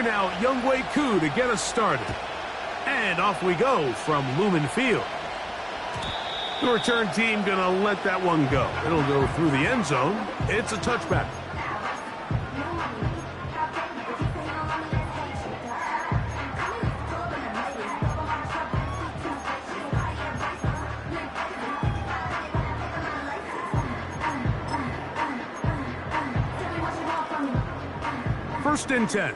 now at Youngway Koo to get us started. And off we go from Lumen Field. The return team going to let that one go. It'll go through the end zone. It's a touchback. First and 10.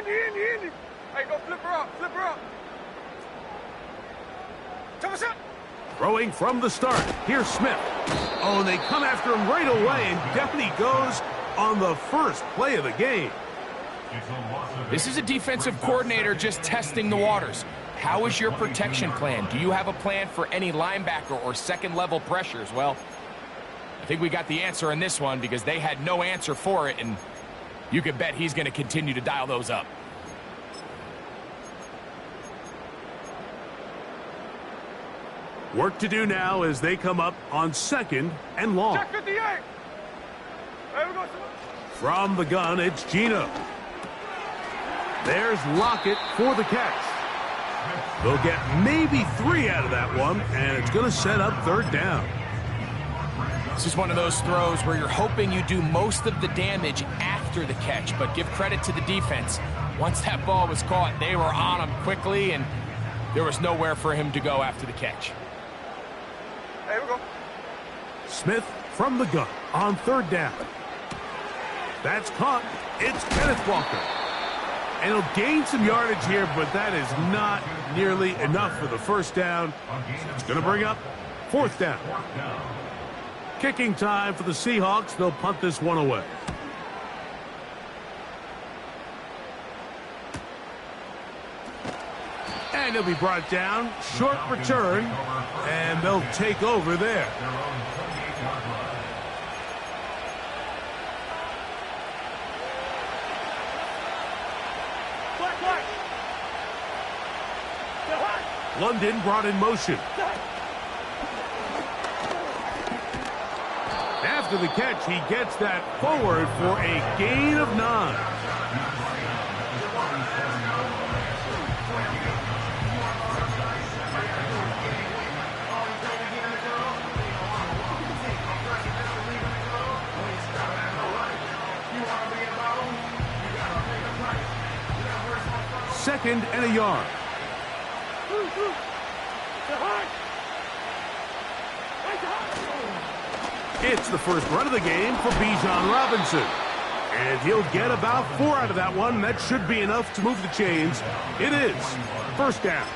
Indy. Hey, go flip her up. Throwing from the start. Here's Smith. Oh, and they come after him right away, and down he goes on the first play of the game. This is a defensive coordinator just testing the waters. How is your protection plan? Do you have a plan for any linebacker or second-level pressures? Well, I think we got the answer in this one because they had no answer for it, and you can bet he's going to continue to dial those up. Work to do now as they come up on 2nd and long. Check 58. There we go. From the gun, it's Gino. There's Lockett for the catch. They'll get maybe 3 out of that one, and it's going to set up 3rd down. This is one of those throws where you're hoping you do most of the damage after the catch, but give credit to the defense. Once that ball was caught, they were on him quickly, and there was nowhere for him to go after the catch. There we go. Smith from the gun on 3rd down. That's caught. It's Kenneth Walker. And he'll gain some yardage here, but that is not nearly enough for the first down. It's going to bring up 4th down. Kicking time for the Seahawks. They'll punt this one away. And he'll be brought down. Short return. And they'll take over there. London brought in motion. After the catch, he gets that forward for a gain of 9. Second and a yard. It's the first run of the game for Bijan Robinson. And he'll get about 4 out of that one. That should be enough to move the chains. It is 1st down.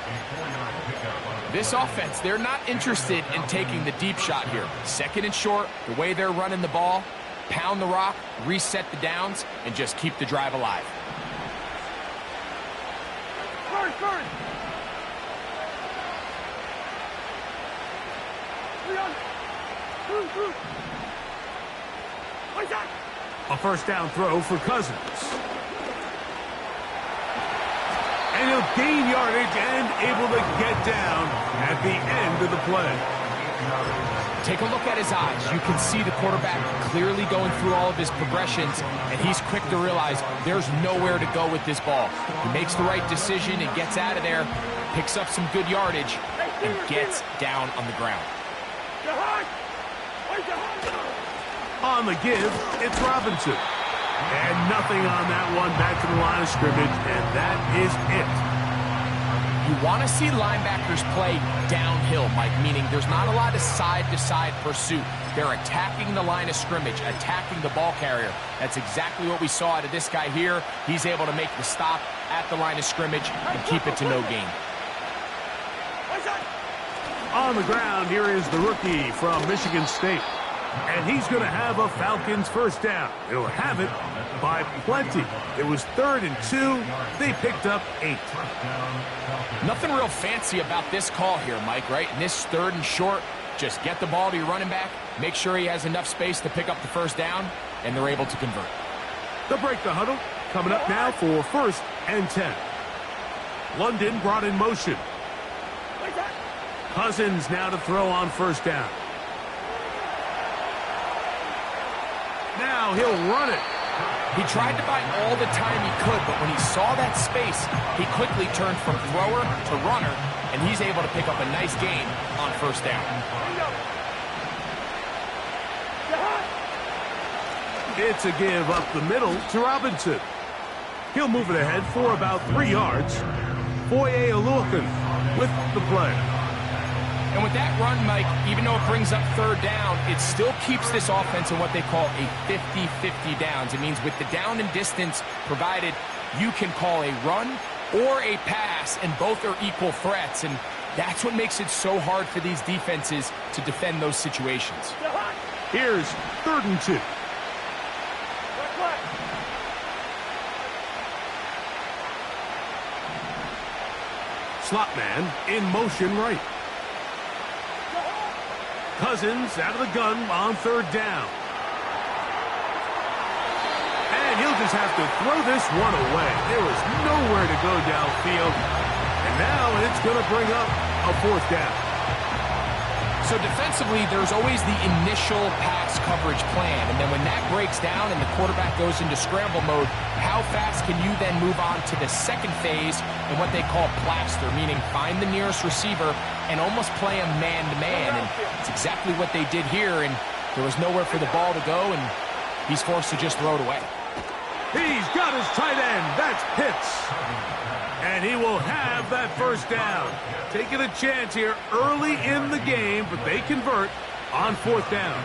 This offense, they're not interested in taking the deep shot here. 2nd and short, the way they're running the ball, pound the rock, reset the downs, and just keep the drive alive. Curry. A first down throw for Cousins. And he'll gain yardage and able to get down at the end of the play. Take a look at his eyes. You can see the quarterback clearly going through all of his progressions, and he's quick to realize there's nowhere to go with this ball. He makes the right decision and gets out of there, picks up some good yardage, and gets down on the ground. On the give, it's Robinson. And nothing on that one, back to the line of scrimmage, and that is it. You want to see linebackers play downhill, Mike, meaning there's not a lot of side-to-side pursuit. They're attacking the line of scrimmage, attacking the ball carrier. That's exactly what we saw out of this guy here. He's able to make the stop at the line of scrimmage and keep it to no gain. On the ground, here is the rookie from Michigan State. And he's going to have a Falcons first down. He'll have it by plenty. It was 3rd and 2. They picked up 8. Nothing real fancy about this call here, Mike, right? In this 3rd and short, just get the ball to your running back, make sure he has enough space to pick up the first down, and they're able to convert. They'll break the huddle. Coming up now for 1st and 10. London brought in motion. Cousins now to throw on first down. Now he'll run it. He tried to buy all the time he could, but when he saw that space, he quickly turned from thrower to runner, and he's able to pick up a nice gain on first down. It's a give up the middle to Robinson. He'll move it ahead for about 3 yards. Foye Oluokun with the play. And with that run, Mike, even though it brings up third down, it still keeps this offense in what they call a 50-50 downs. It means with the down and distance provided, you can call a run or a pass, and both are equal threats. And that's what makes it so hard for these defenses to defend those situations. Here's 3rd and 2. Slot man in motion right. Cousins out of the gun on 3rd down. And he'll just have to throw this one away. There was nowhere to go downfield. And now it's going to bring up a 4th down. So defensively, there's always the initial pass coverage plan. And then when that breaks down and the quarterback goes into scramble mode, how fast can you then move on to the second phase in what they call plaster, meaning find the nearest receiver and almost play him man-to-man. And it's exactly what they did here, and there was nowhere for the ball to go, and he's forced to just throw it away. He's got his tight end. That's Pitts. And he will have that first down. Taking a chance here early in the game, but they convert on 4th down.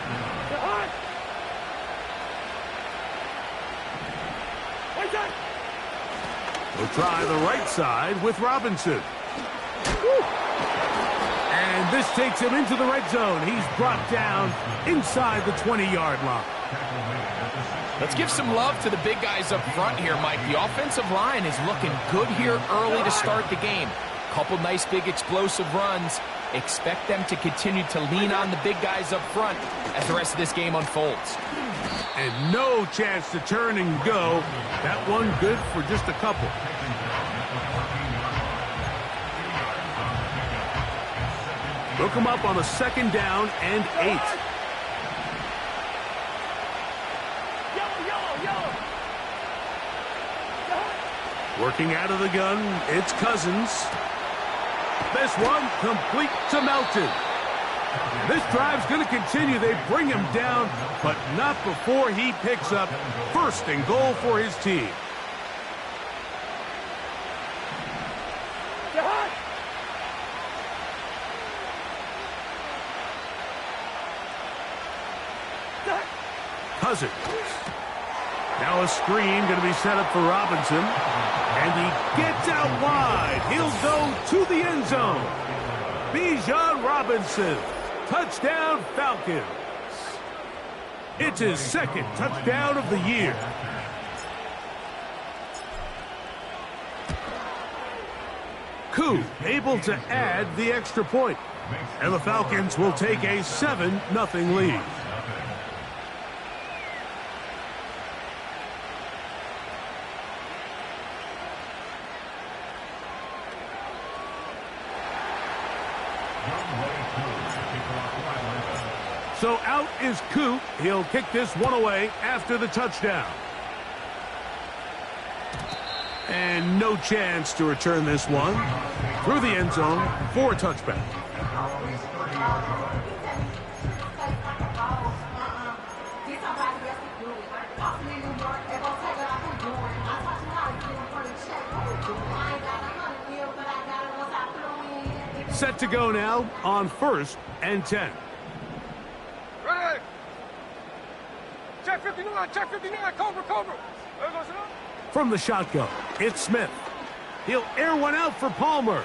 We'll try the right side with Robinson. And this takes him into the red zone. He's brought down inside the 20-yard line. Let's give some love to the big guys up front here, Mike. The offensive line is looking good here early to start the game. Couple nice big explosive runs. Expect them to continue to lean on the big guys up front as the rest of this game unfolds. And no chance to turn and go. That one good for just a couple. Look him up on a 2nd down and 8. Working out of the gun, it's Cousins. This one complete to Melton. This drive's going to continue. They bring him down, but not before he picks up 1st and goal for his team. Cousins. Now a screen going to be set up for Robinson. And he gets out wide. He'll go to the end zone. Bijan Robinson. Touchdown Falcons. It's his 2nd touchdown of the year. Koo able to add the extra point. And the Falcons will take a 7-0 lead. So out is Koo. He'll kick this one away after the touchdown. And no chance to return this one through the end zone for a touchback. Set to go now on 1st and 10. Ready. Check 59, check 59, Cobra. From the shotgun, it's Smith. He'll air one out for Palmer.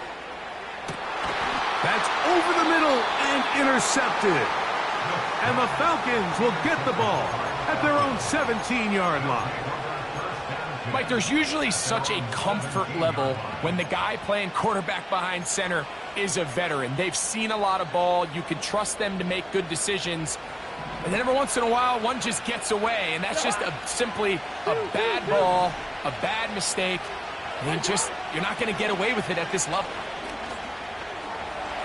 That's over the middle and intercepted. And the Falcons will get the ball at their own 17-yard line. Mike, there's usually such a comfort level when the guy playing quarterback behind center is a veteran. They've seen a lot of ball. You can trust them to make good decisions. And then every once in a while, one just gets away, and that's just simply a bad ball, a bad mistake. And you're not going to get away with it at this level.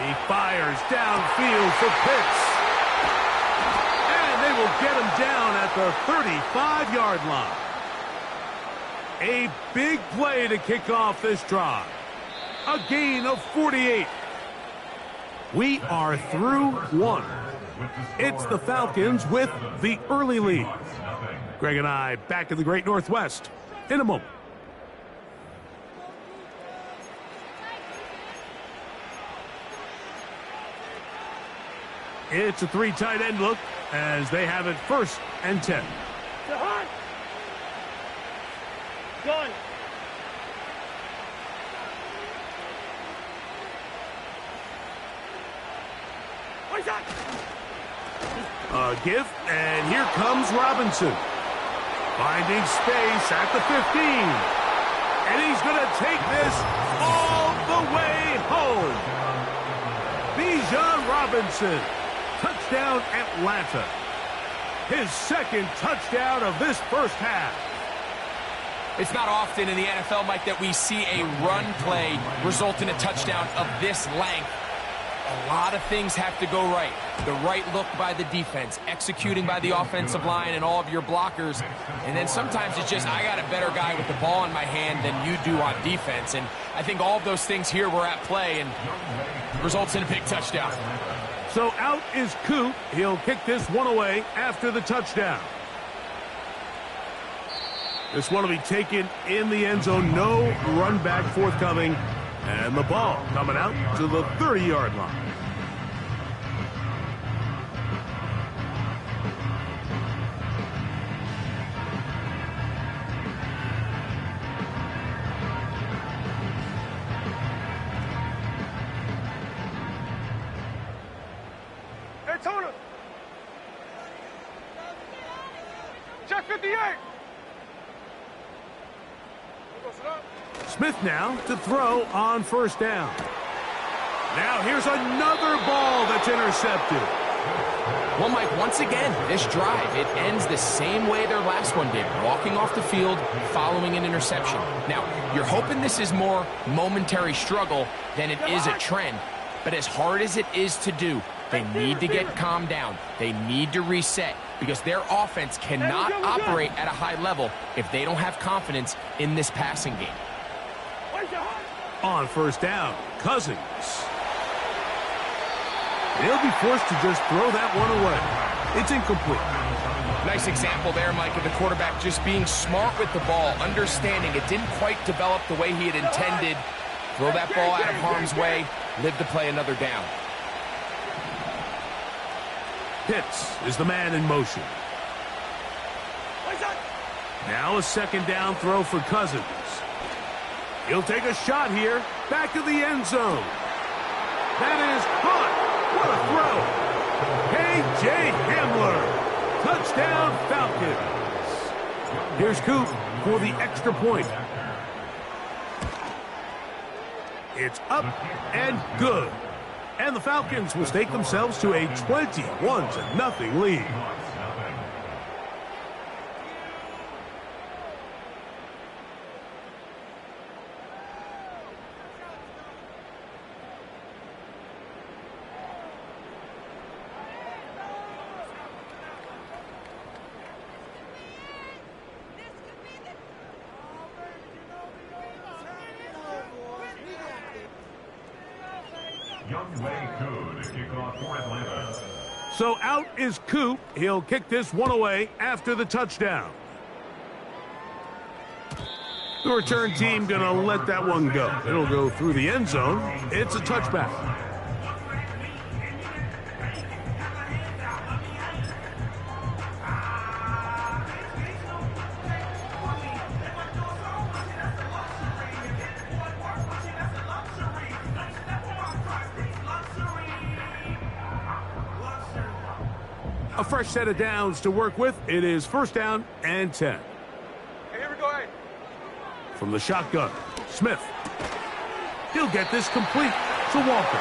He fires downfield for Pitts. And they will get him down at the 35-yard line. A big play to kick off this drive. A gain of 48. We are through one. It's the Falcons with the early lead. Greg and I back in the Great Northwest in a moment. It's a three tight end look as they have it 1st and 10. Done. A give, and here comes Robinson. Finding space at the 15. And he's going to take this all the way home. Bijan Robinson. Touchdown, Atlanta. His 2nd touchdown of this first half. It's not often in the NFL, Mike, that we see a run play result in a touchdown of this length. A lot of things have to go right. The right look by the defense, executing by the offensive line and all of your blockers. And then sometimes it's just, I got a better guy with the ball in my hand than you do on defense. And I think all of those things here were at play and results in a big touchdown. So out is Coop. He'll kick this one away after the touchdown. This one will be taken in the end zone. No run back forthcoming. And the ball coming out to the 30-yard line. Hey, Tona. Check 58. Smith now to throw on 1st down. Now here's another ball that's intercepted. Well, Mike, once again, this drive, it ends the same way their last one did, walking off the field, following an interception. Now, you're hoping this is more momentary struggle than it is a trend, but as hard as it is to do, they need to get calmed down. They need to reset because their offense cannot operate at a high level if they don't have confidence in this passing game. On 1st down, Cousins. They'll be forced to just throw that one away. It's incomplete. Nice example there, Mike, of the quarterback just being smart with the ball, understanding it didn't quite develop the way he had intended. Throw that ball out of harm's way, live to play another down. Pitts is the man in motion. Now a 2nd down throw for Cousins. He'll take a shot here, back of the end zone. That is caught. What a throw. A.J. Hamler. Touchdown Falcons. Here's Coop for the extra point. It's up and good. And the Falcons will stake themselves to a 21-0 lead. So out is Coop. He'll kick this one away after the touchdown. The return team going to let that one go. It'll go through the end zone. It's a touchback. A fresh set of downs to work with. It is 1st down and 10. Hey, here we go, hey. From the shotgun, Smith. He'll get this complete to Walker.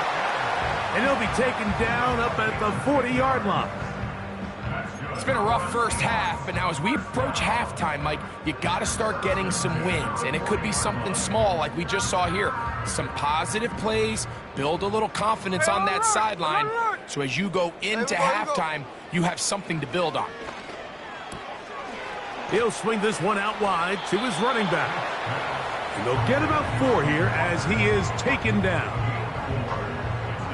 And he'll be taken down up at the 40-yard line. It's been a rough first half, but now as we approach halftime, Mike, you got to start getting some wins. And it could be something small like we just saw here. Some positive plays, build a little confidence on that sideline. So as you go into halftime, you have something to build on. He'll swing this one out wide to his running back. And they'll get about 4 here as he is taken down.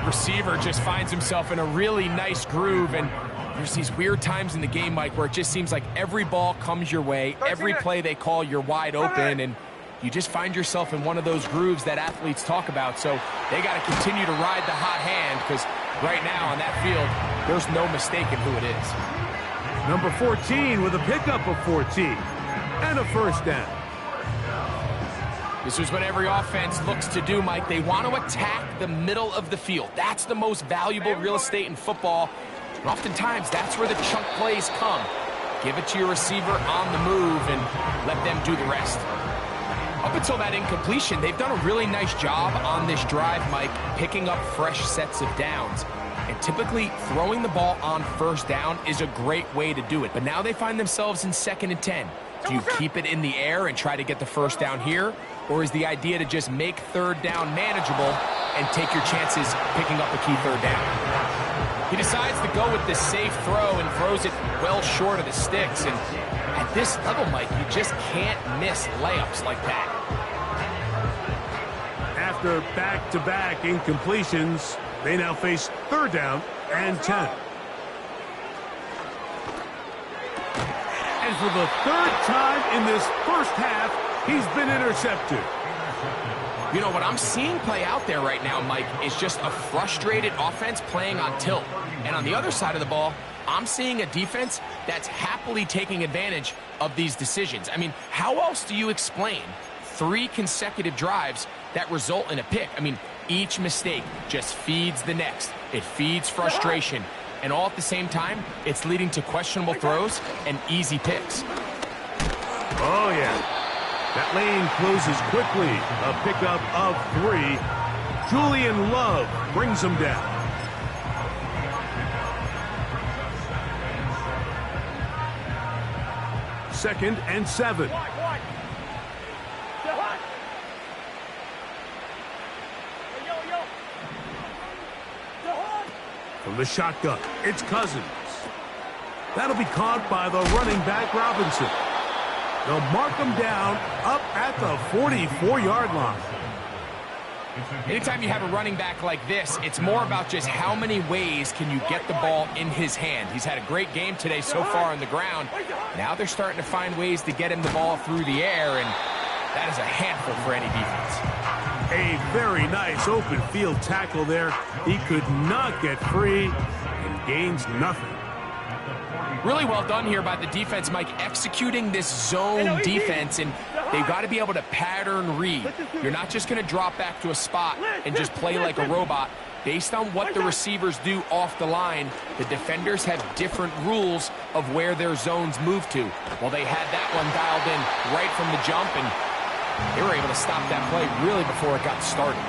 Receiver just finds himself in a really nice groove, and there's these weird times in the game, Mike, where it just seems like every ball comes your way, every play they call, you're wide open, and you just find yourself in one of those grooves that athletes talk about. So they got to continue to ride the hot hand, because right now on that field, there's no mistaking who it is. Number 14 with a pickup of 14 and a first down. This is what every offense looks to do, Mike. They want to attack the middle of the field. That's the most valuable real estate in football. And oftentimes, that's where the chunk plays come. Give it to your receiver on the move and let them do the rest. Up until that incompletion, they've done a really nice job on this drive, Mike, picking up fresh sets of downs. And typically, throwing the ball on first down is a great way to do it. But now they find themselves in 2nd and 10. Do you keep it in the air and try to get the first down here? Or is the idea to just make 3rd down manageable and take your chances picking up a key 3rd down? He decides to go with this safe throw and throws it well short of the sticks. And at this level, Mike, you just can't miss layups like that. After back-to-back incompletions, they now face 3rd down and 10. And for the 3rd time in this first half, he's been intercepted. You know, what I'm seeing play out there right now, Mike, is just a frustrated offense playing on tilt. And on the other side of the ball, I'm seeing a defense that's happily taking advantage of these decisions. I mean, how else do you explain 3 consecutive drives that result in a pick? I mean, each mistake just feeds the next. It feeds frustration. And all at the same time, it's leading to questionable throws and easy picks. Oh, yeah. That lane closes quickly. A pickup of 3. Julian Love brings him down. Second and 7. From the shotgun, it's Cousins. That'll be caught by the running back, Robinson. They'll mark him down up at the 44-yard line. Anytime you have a running back like this, it's more about just how many ways can you get the ball in his hand. He's had a great game today so far on the ground. Now they're starting to find ways to get him the ball through the air, and that is a handful for any defense. A very nice open field tackle there. He could not get free and gains nothing. Really well done here by the defense, Mike, executing this zone defense, and they've got to be able to pattern read. You're not just going to drop back to a spot and just play like a robot. Based on what the receivers do off the line, the defenders have different rules of where their zones move to. Well, they had that one dialed in right from the jump, and they were able to stop that play really before it got started.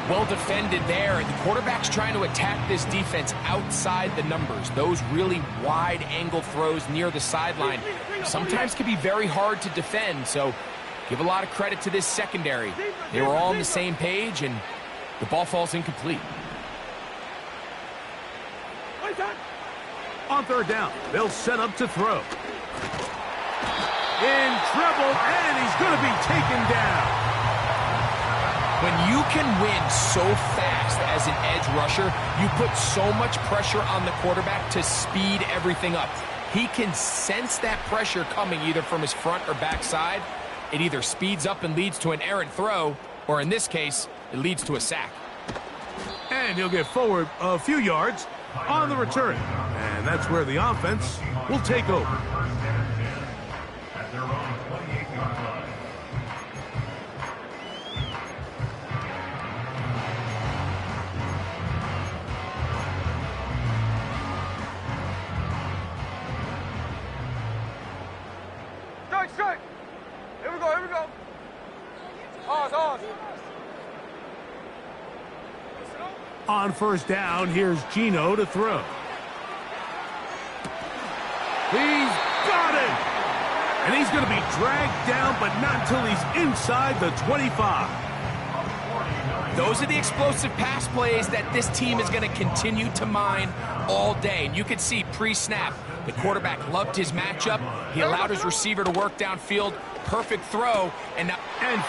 Well defended there. The quarterback's trying to attack this defense outside the numbers. Those really wide angle throws near the sideline sometimes can be very hard to defend, so give a lot of credit to this secondary. They were all on the same page, and the ball falls incomplete. On 3rd down, they'll set up to throw. In trouble, and he's going to be taken down. When you can win so fast as an edge rusher, you put so much pressure on the quarterback to speed everything up. He can sense that pressure coming either from his front or back side. It either speeds up and leads to an errant throw, or in this case, it leads to a sack. And he'll get forward a few yards on the return. And that's where the offense will take over. At their own 28-yard line. Strike! Here we go. Ours. On 1st down, here's Gino to throw. He's got it! And he's going to be dragged down, but not until he's inside the 25. Those are the explosive pass plays that this team is going to continue to mine all day. And you can see pre-snap, the quarterback loved his matchup. He allowed his receiver to work downfield. Perfect throw. And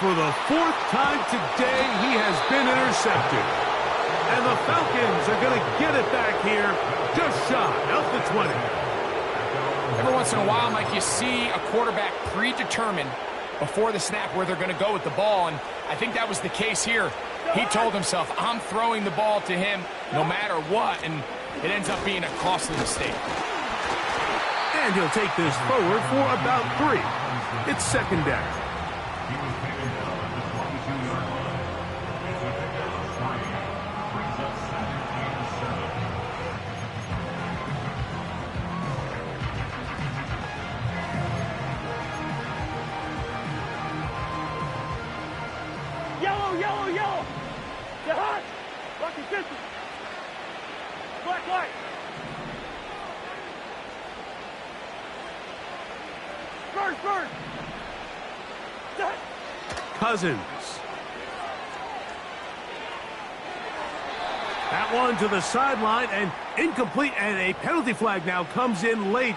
for the fourth time today, he has been intercepted. And the Falcons are going to get it back here just shy of the 20. Every once in a while, Mike, you see a quarterback predetermined before the snap where they're going to go with the ball, and I think that was the case here. He told himself, I'm throwing the ball to him no matter what, and it ends up being a costly mistake. And he'll take this forward for about 3. It's second down. Yellow, yellow, yellow. Seahawks. Rock consistent. Black light. Bird. Set. Cousins. That one to the sideline and incomplete, and a penalty flag now comes in late.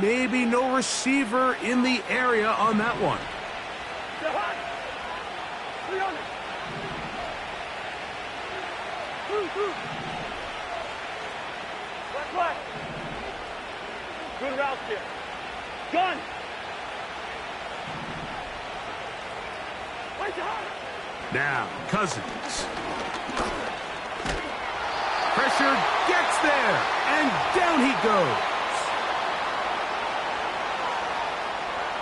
Maybe no receiver in the area on that one. Seahawks. 300. Through. Black. Good route here. Gun. Wait, Seahawks. Now, Cousins. Pressure gets there, and down he goes.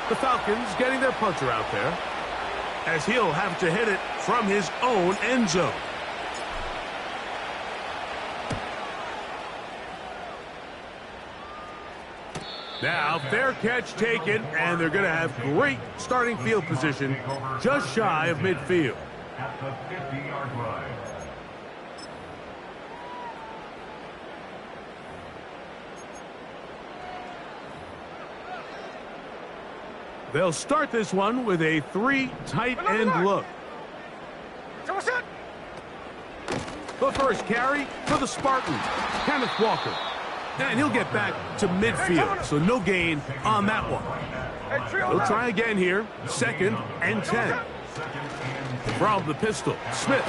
The Falcons getting their punter out there, as he'll have to hit it from his own end zone. Now, fair catch taken, and they're going to have great starting field position just shy of midfield. At the 50-yard line. They'll start this one with a 3 tight end look. The first carry for the Spartans, Kenneth Walker. And he'll get back to midfield, so no gain on that one. He'll try again here, 2nd and 10. From the pistol, Smith.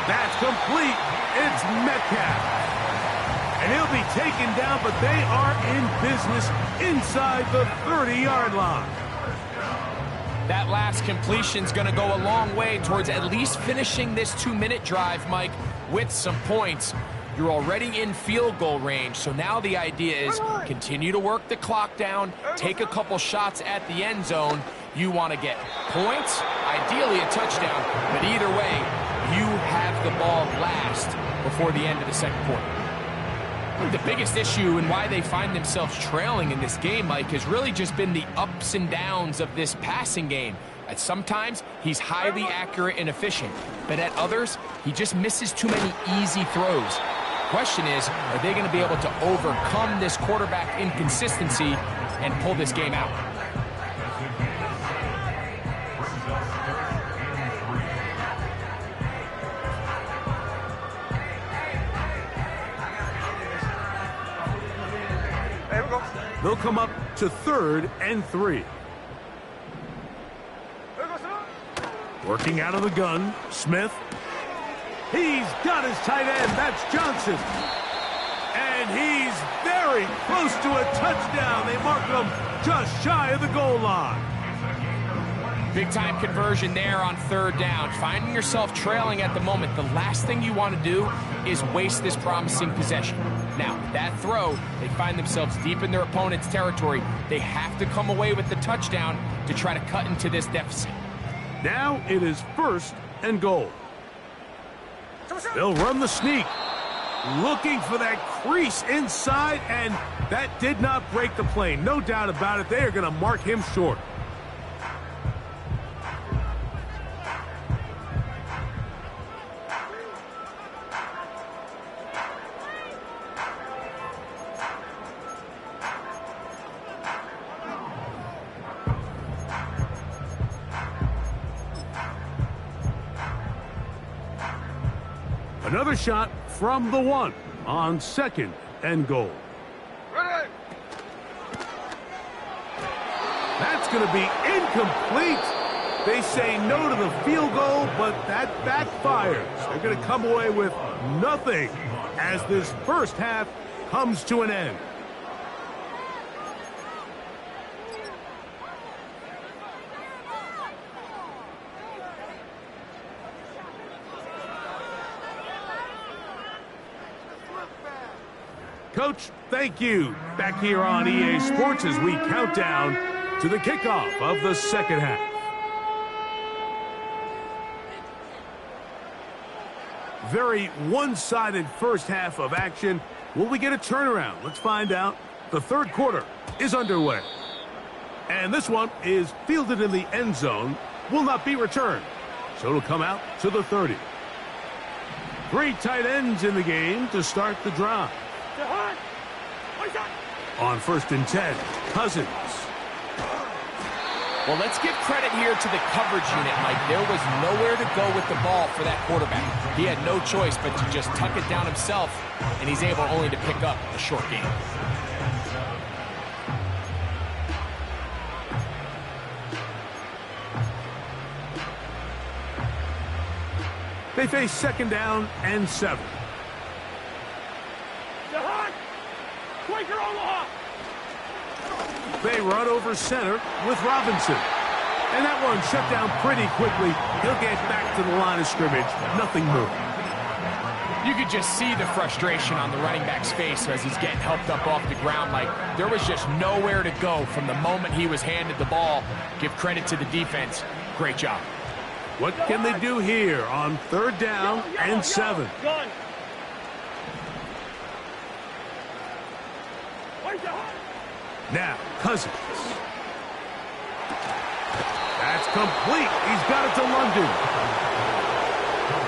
That's complete. It's Metcalf. And he'll be taken down, but they are in business inside the 30-yard line. That last completion's going to go a long way towards at least finishing this 2-minute drive, Mike, with some points. You're already in field goal range, so now the idea is continue to work the clock down, take a couple shots at the end zone. You want to get points, ideally a touchdown, but either way, you have the ball last before the end of the second quarter. I think the biggest issue and why they find themselves trailing in this game, Mike, has really just been the ups and downs of this passing game. At sometimes, he's highly accurate and efficient, but at others, he just misses too many easy throws. Question is, are they going to be able to overcome this quarterback inconsistency and pull this game out? There we go. They'll come up to 3rd and 3. There we go, Seahawks. Working out of the gun, Smith. He's got his tight end. That's Johnson. And he's very close to a touchdown. They mark him just shy of the goal line. Big-time conversion there on 3rd down. Finding yourself trailing at the moment, the last thing you want to do is waste this promising possession. Now, with that throw, they find themselves deep in their opponent's territory. They have to come away with the touchdown to try to cut into this deficit. Now it is 1st and goal. They'll run the sneak. Looking for that crease inside, and that did not break the play. No doubt about it. They are going to mark him short. Another shot from the 1 on 2nd and goal. Ready. That's going to be incomplete. They say no to the field goal, but that backfires. They're going to come away with nothing as this first half comes to an end. Coach, thank you. Back here on EA Sports as we count down to the kickoff of the second half. Very one-sided first half of action. Will we get a turnaround? Let's find out. The third quarter is underway. And this one is fielded in the end zone. Will not be returned. So it'll come out to the 30. 3 tight ends in the game to start the drive. On 1st and 10, Cousins. Well, let's give credit here to the coverage unit, Mike. There was nowhere to go with the ball for that quarterback. He had no choice but to just tuck it down himself, and he's able only to pick up a short gain. They face 2nd down and 7. They run over center with Robinson. And that one shut down pretty quickly. He'll get back to the line of scrimmage. Nothing more. You could just see the frustration on the running back's face as he's getting helped up off the ground. Like, there was just nowhere to go from the moment he was handed the ball. Give credit to the defense. Great job. What can they do here on 3rd down and 7? Now, Cousins. That's complete. He's got it to London.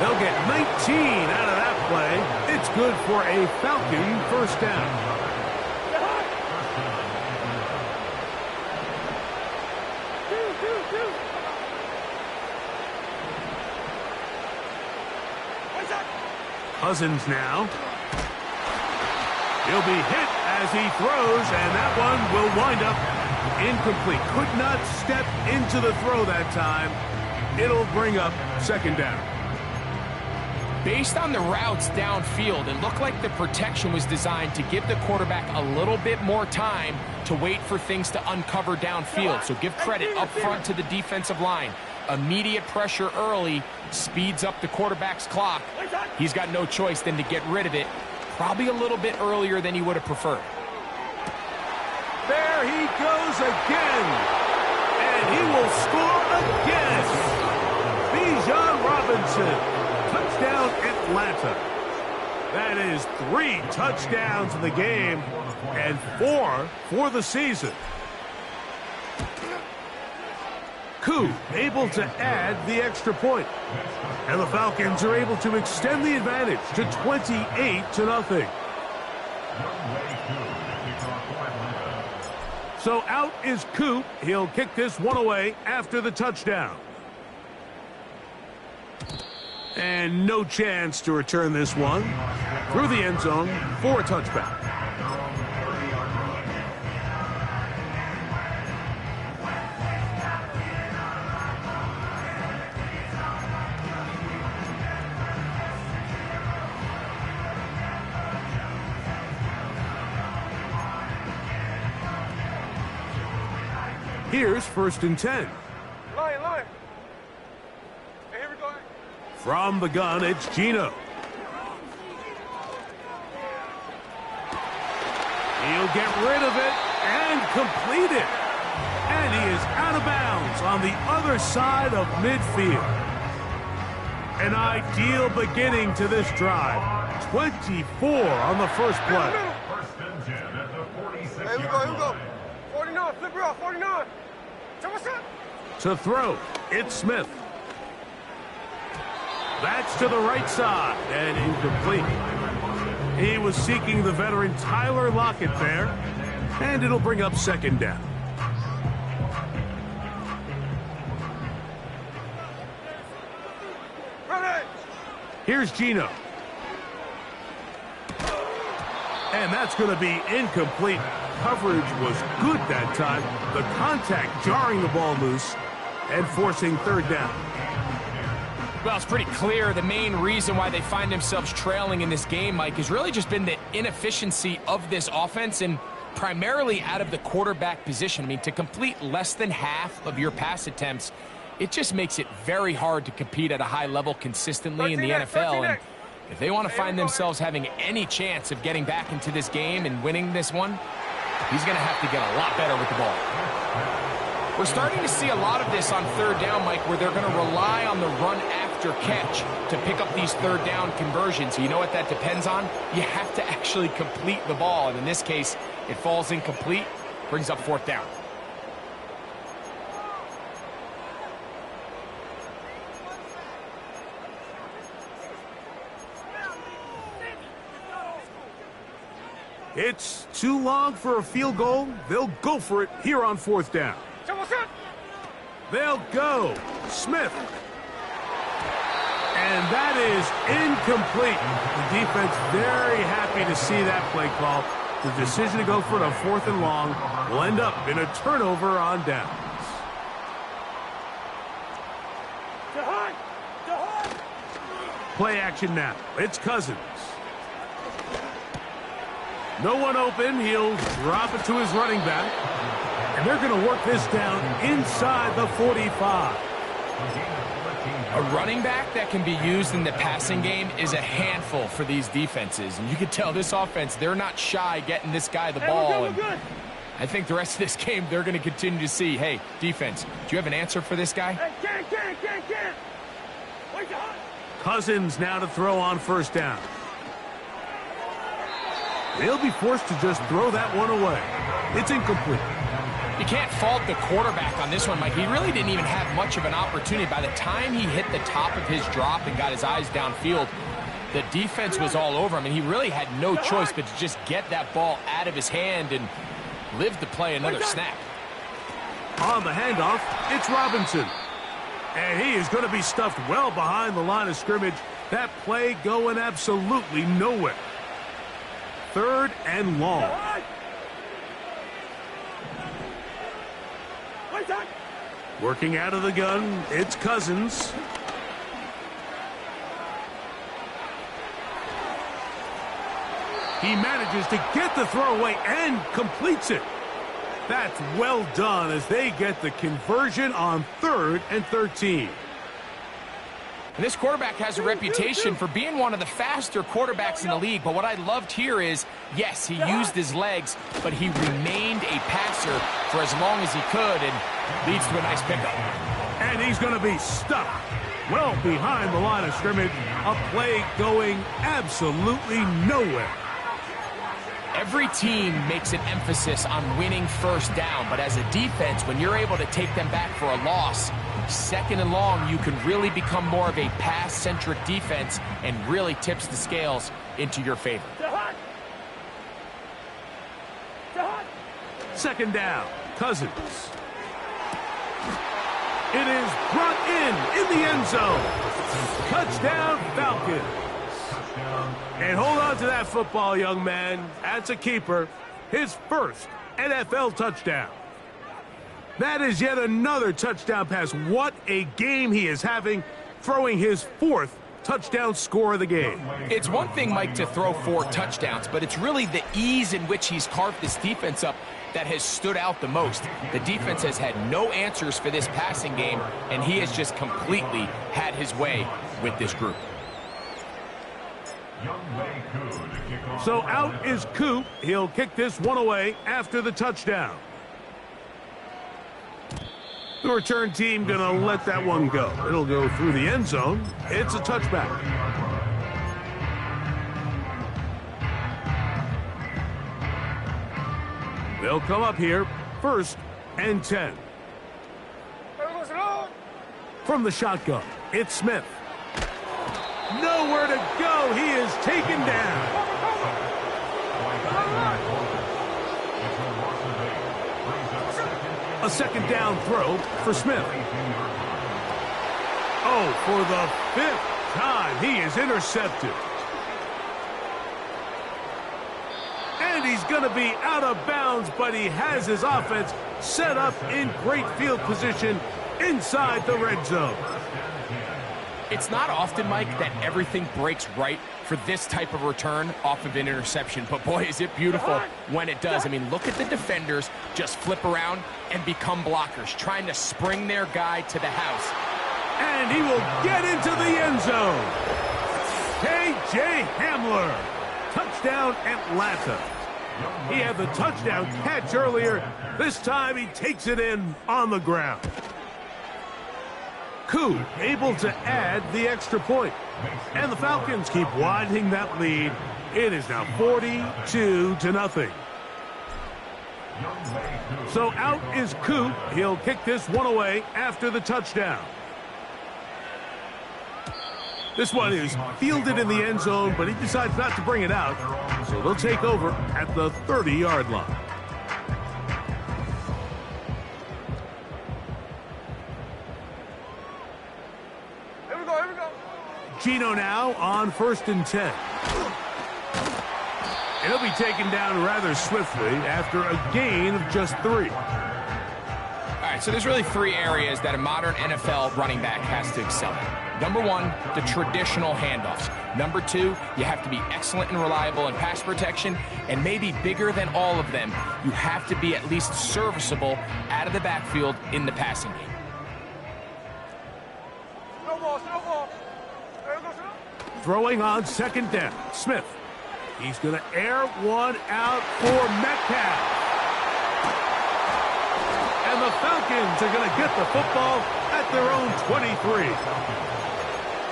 They'll get 19 out of that play. It's good for a Falcon first down. Cousins now. He'll be hit as he throws, and that one will wind up incomplete. Could not step into the throw that time. It'll bring up 2nd down. Based on the routes downfield, it looked like the protection was designed to give the quarterback a little bit more time to wait for things to uncover downfield. So give credit up front to the defensive line. Immediate pressure early speeds up the quarterback's clock. He's got no choice than to get rid of it, probably a little bit earlier than he would have preferred. There he goes again, and he will score again. Bijan Robinson, touchdown Atlanta. That is 3 touchdowns in the game and 4 for the season. Koo able to add the extra point. And the Falcons are able to extend the advantage to 28-0. So out is Koo. He'll kick this one away after the touchdown. And no chance to return this one through the end zone for a touchback. Here's 1st and 10. Line. Hey, here we go. From the gun, it's Geno. He'll get rid of it and complete it. And he is out of bounds on the other side of midfield. An ideal beginning to this drive. 24 on the first play. Hey, here we go. 49, flip it off, 49. To throw, it's Smith. That's to the right side and incomplete. He was seeking the veteran Tyler Lockett there, and it'll bring up 2nd down. Ready. Here's Geno. And that's going to be incomplete. Coverage was good that time. The contact jarring the ball loose and forcing third down. Well, it's pretty clear the main reason why they find themselves trailing in this game, Mike, has really just been the inefficiency of this offense and primarily out of the quarterback position. I mean, to complete less than half of your pass attempts, it just makes it very hard to compete at a high level consistently in the NFL. And if they want to find themselves having any chance of getting back into this game and winning this one, he's going to have to get a lot better with the ball. We're starting to see a lot of this on third down, Mike, where they're going to rely on the run after catch to pick up these third down conversions. You know what that depends on? You have to actually complete the ball. And in this case, it falls incomplete, brings up fourth down. It's too long for a field goal. They'll go for it here on fourth down. They'll go. Smith. And that is incomplete. The defense very happy to see that play call. The decision to go for it on fourth and long will end up in a turnover on downs. Play action now. It's Cousins. No one open. He'll drop it to his running back. And they're going to work this down inside the 45. A running back that can be used in the passing game is a handful for these defenses. And you can tell this offense, they're not shy getting this guy the ball. And I think the rest of this game, they're going to continue to see, hey, defense, do you have an answer for this guy? Cousins now to throw on first down. They'll be forced to just throw that one away. It's incomplete. You can't fault the quarterback on this one, Mike. He really didn't even have much of an opportunity. By the time he hit the top of his drop and got his eyes downfield, the defense was all over him, and he really had no choice but to just get that ball out of his hand and live to play another snap. On the handoff, it's Robinson. And he is going to be stuffed well behind the line of scrimmage. That play going absolutely nowhere. Third and long. Working out of the gun, it's Cousins. He manages to get the throw away and completes it. That's well done as they get the conversion on 3rd and 13. And this quarterback has a reputation for being one of the faster quarterbacks in the league. But what I loved here is, yes, he used his legs, but he remained a passer for as long as he could and leads to a nice pickup. And he's going to be stuck well behind the line of scrimmage. A play going absolutely nowhere. Every team makes an emphasis on winning first down, but as a defense, when you're able to take them back for a loss, 2nd and long, you can really become more of a pass-centric defense and really tips the scales into your favor. 2nd down, Cousins. It is brought in the end zone. Touchdown, Falcons. And hold on to that football, young man. That's a keeper. His first NFL touchdown. That is yet another touchdown pass. What a game he is having, throwing his 4th touchdown score of the game. It's one thing, Mike, to throw 4 touchdowns, but it's really the ease in which he's carved this defense up that has stood out the most. The defense has had no answers for this passing game, and he has just completely had his way with this group. So out is Coop. He'll kick this one away after the touchdown. The return team going to let that one go. It'll go through the end zone. It's a touchback. They'll come up here, 1st and 10. From the shotgun, it's Smith. Nowhere to go. He is taken down. A 2nd down throw for Smith. Oh, for the 5th time, he is intercepted. And he's going to be out of bounds, but he has his offense set up in great field position inside the red zone. It's not often, Mike, that everything breaks right for this type of return off of an interception. But, boy, is it beautiful when it does. I mean, look at the defenders just flip around and become blockers, trying to spring their guy to the house. And he will get into the end zone. K.J. Hamler. Touchdown, Atlanta. He had the touchdown catch earlier. This time he takes it in on the ground. Koo able to add the extra point. And the Falcons keep widening that lead. It is now 42-0. So out is Koo. He'll kick this one away after the touchdown. This one is fielded in the end zone, but he decides not to bring it out. So they'll take over at the 30-yard line. Here we go, here we go. Gino now on 1st and 10. And he'll be taken down rather swiftly after a gain of just 3. All right, so there's really 3 areas that a modern NFL running back has to excel in. Number 1, the traditional handoffs. Number 2, you have to be excellent and reliable in pass protection. And maybe bigger than all of them, you have to be at least serviceable out of the backfield in the passing game. No ball. There we go. Throwing on 2nd down. Smith. He's going to air one out for Metcalf. And the Falcons are going to get the football at their own 23.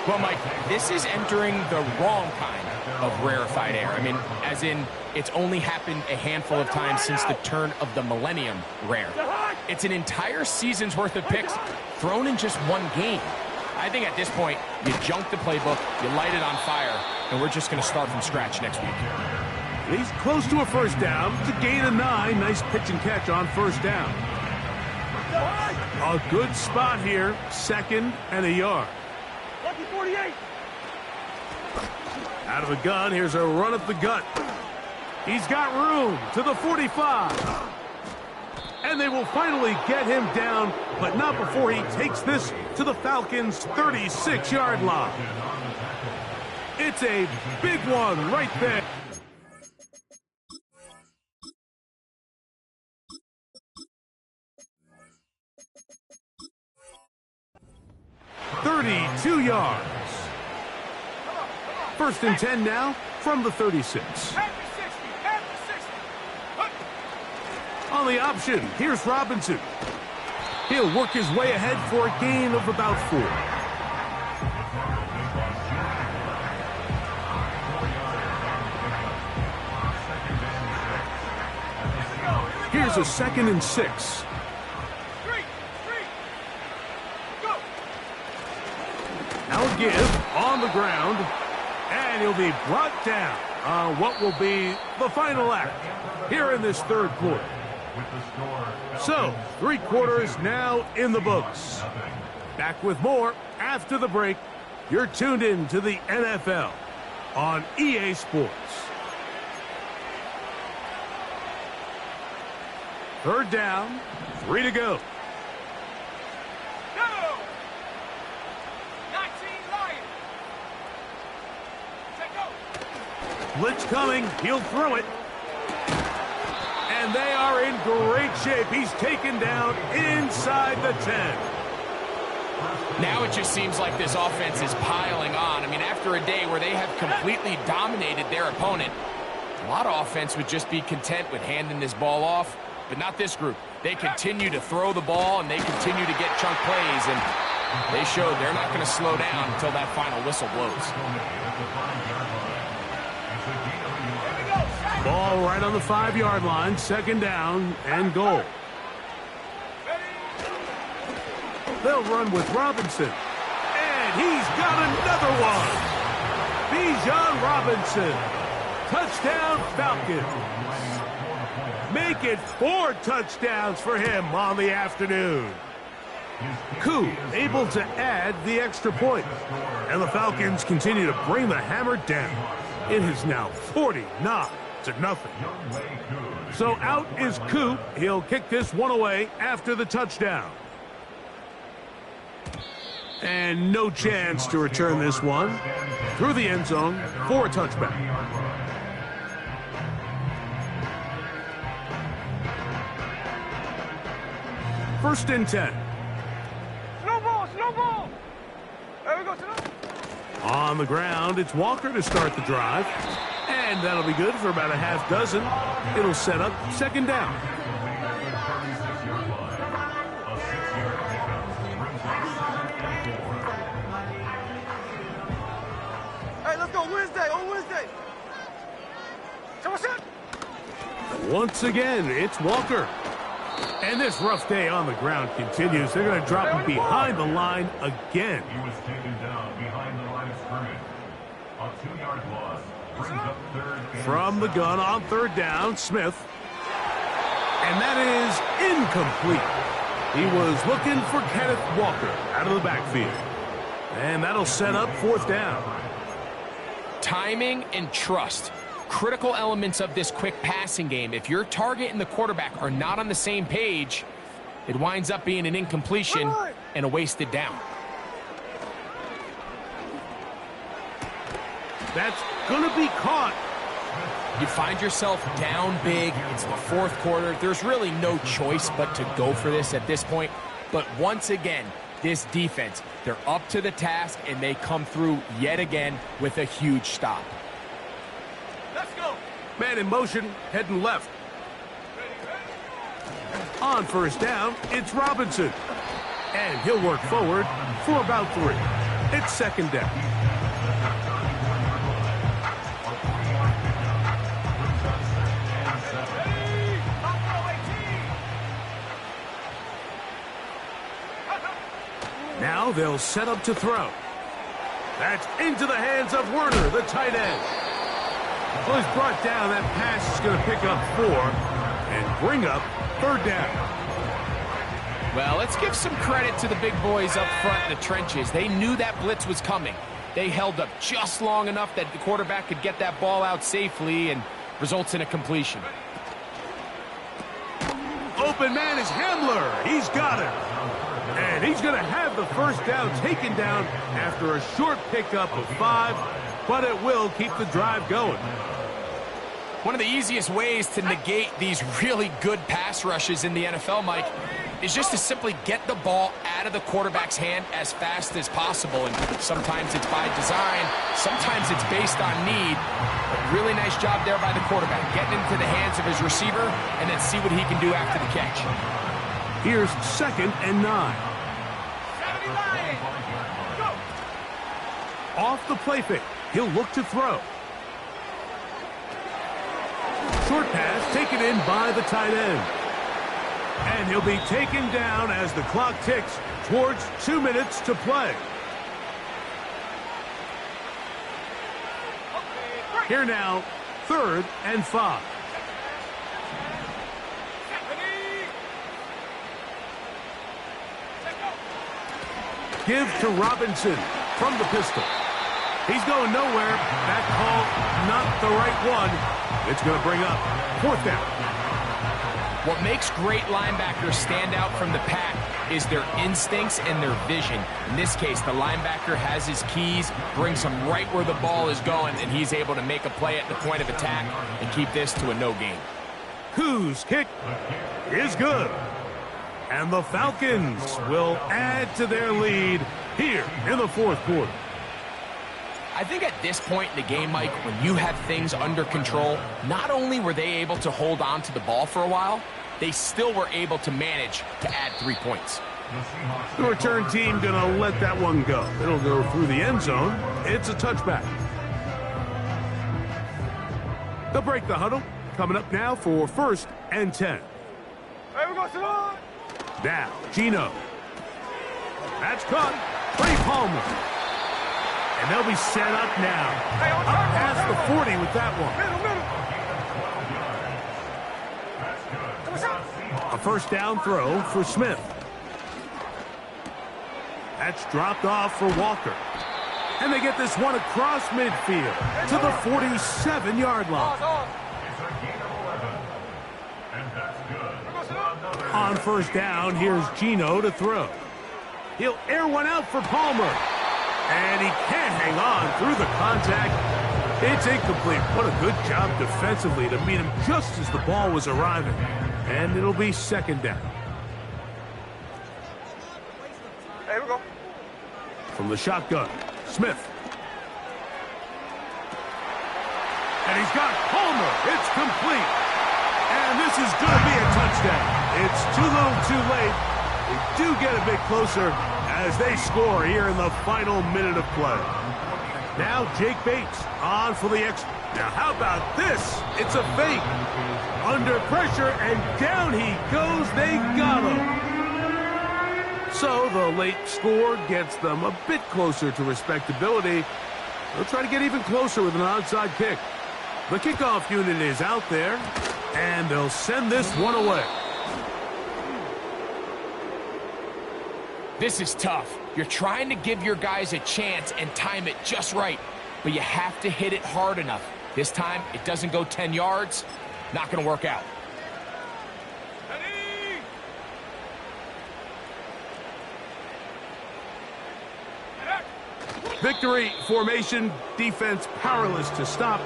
Well, Mike, this is entering the wrong kind of rarefied air. I mean, as in, it's only happened a handful of times since the turn of the millennium rare. It's an entire season's worth of picks thrown in just one game. I think at this point, you junk the playbook, you light it on fire, and we're just going to start from scratch next week. He's close to a 1st down. It's a gain of 9. Nice pitch and catch on 1st down. A good spot here. 2nd and a yard. Lucky 48. Out of the gun, here's a run up the gut. He's got room to the 45. And they will finally get him down, but not before he takes this to the Falcons' 36-yard line. It's a big one right there. $32 yards. 1st and 10 now from the 36. On the option, here's Robinson. He'll work his way ahead for a gain of about 4. Here's a 2nd and 6. Now a give on the ground, and he'll be brought down on what will be the final act here in this 3rd quarter. So, 3 quarters now in the books. Back with more after the break. You're tuned in to the NFL on EA Sports. 3rd down, 3 to go. Blitz coming, he'll throw it. And they are in great shape. He's taken down inside the 10. Now it just seems like this offense is piling on. I mean, after a day where they have completely dominated their opponent, a lot of offense would just be content with handing this ball off, but not this group. They continue to throw the ball, and they continue to get chunk plays, and they showed they're not going to slow down until that final whistle blows. Ball right on the 5-yard line, 2nd down and goal. They'll run with Robinson. And he's got another one. Bijan Robinson. Touchdown Falcons. Make it 4 touchdowns for him on the afternoon. Koo able to add the extra point. And the Falcons continue to bring the hammer down. It is now 49-0. to nothing. So out is Coop. He'll kick this one away after the touchdown. And no chance to return this one through the end zone for a touchback. First and 10. Snowball. There we go, On the ground, it's Walker to start the drive. And that'll be good for about a half dozen. It'll set up second down. Hey, let's go Wednesday, on Wednesday. So what's up? Once again, it's Walker. And this rough day on the ground continues. They're going to drop him behind the line again. He was taken down behind the line of scrimmage. A 2-yard loss brings up third. From the gun on third down, Smith. And that is incomplete. He was looking for Kenneth Walker out of the backfield. And that'll set up fourth down. Timing and trust. Critical elements of this quick passing game. If your target and the quarterback are not on the same page, it winds up being an incompletion and a wasted down. That's going to be caught. You find yourself down big. It's the fourth quarter. There's really no choice but to go for this at this point. But once again, this defense, they're up to the task, and they come through yet again with a huge stop. Let's go. Man in motion, heading left. On first down, it's Robinson. And he'll work forward for about 3. It's second down. Now they'll set up to throw. That's into the hands of Werner, the tight end. Well, he's brought down. That pass is going to pick up 4 and bring up third down. Well, let's give some credit to the big boys up front in the trenches. They knew that blitz was coming. They held up just long enough that the quarterback could get that ball out safely and results in a completion. Open man is Hamler. He's got it. And he's going to have the first down taken down after a short pickup of 5, but it will keep the drive going. One of the easiest ways to negate these really good pass rushes in the NFL, Mike, is just to simply get the ball out of the quarterback's hand as fast as possible. And sometimes it's by design, sometimes it's based on need. But really nice job there by the quarterback, getting into the hands of his receiver and then see what he can do after the catch. Here's second and 9. Off the play fake, he'll look to throw. Short pass taken in by the tight end. And he'll be taken down as the clock ticks towards 2 minutes to play. Here now, third and 5. Give to Robinson from the pistol. He's going nowhere. That call, not the right one. It's going to bring up fourth down. What makes great linebackers stand out from the pack is their instincts and their vision. In this case, the linebacker has his keys, brings him right where the ball is going, and he's able to make a play at the point of attack and keep this to a no gain. Whose kick is good. And the Falcons will add to their lead here in the fourth quarter. I think at this point in the game, Mike, when you have things under control, not only were they able to hold on to the ball for a while, they still were able to manage to add 3 points. The return team going to let that one go. It'll go through the end zone. It's a touchback. They'll break the huddle. Coming up now for first and 10. Hey, we go, Simone. Now, Gino. That's caught. Trey Palmer. And they'll be set up now. Up past the 40 with that one. A first down throw for Smith. That's dropped off for Walker. And they get this one across midfield to the 47-yard line. On first down, here's Gino to throw. He'll air one out for Palmer. And he can't hang on through the contact. It's incomplete. What a good job defensively to meet him just as the ball was arriving. And it'll be second down. Here we go. From the shotgun, Smith. And he's got Palmer. It's complete. And this is going to be a touchdown. It's too little too late. They do get a bit closer as they score here in the final minute of play. Now Jake Bates on for the extra. Now how about this? It's a fake. Under pressure and down he goes. They got him. So the late score gets them a bit closer to respectability. They'll try to get even closer with an onside kick. The kickoff unit is out there, and they'll send this one away. This is tough. You're trying to give your guys a chance and time it just right, but you have to hit it hard enough. This time, it doesn't go 10 yards. Not going to work out. Victory formation, defense powerless to stop.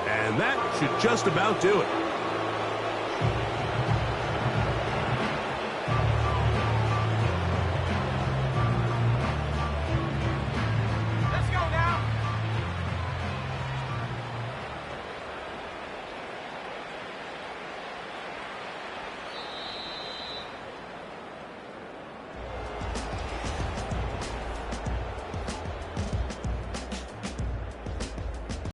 And that should just about do it.